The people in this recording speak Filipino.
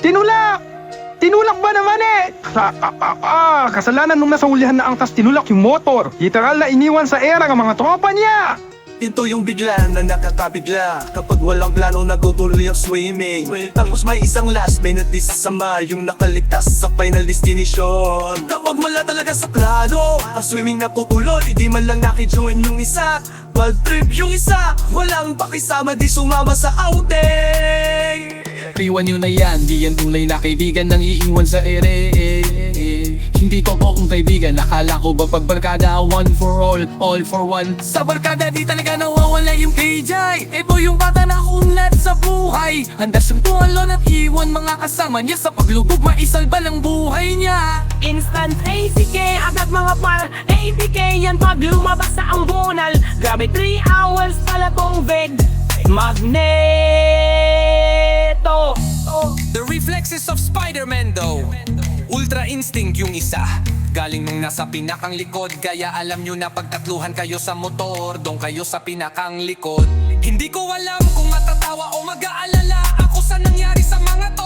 Tinulak! Tinulak ba naman eh? Kasalanan nung nasa hulihan na angkas tinulak yung motor. Literal na iniwan sa era ng mga tropa niya. Ito yung bigla na nakakabigla kapag walang plano nagutuloy ang swimming. Tapos may isang last minute di sasama yung nakaligtas sa final destination. Kapag wala talaga sa plano, ang swimming naputuloy, di man lang nakijoin yung isa. Bad trip yung isa, walang pakisama, di sumama sa outing. Iwan nyo na yan, di yan tunay na kaibigan nang iiwan sa ere. Hindi ko kung kaibigan, nakala ko ba pagbarkada one for all for one. Sa barkada di talaga nawawala yung KJ. Ito yung bata na kunlat sa buhay, handa siyang tumalon at iwan mga kasama niya. Sa paglubog maisalba ng buhay niya. Instant ACK, agad mga par APK yan pag lumabas sa ang bunal. Grabe 3 hours pala tong vid Magneto. The reflexes of Spider-Man though, Ultra Instinct yung isa. Galing nung nasa pinakang likod, kaya alam nyo na pagtatluhan kayo sa motor, doon kayo sa pinakang likod. Hindi ko alam kung matatawa o mag-aalala ako sa nangyari sa mga to.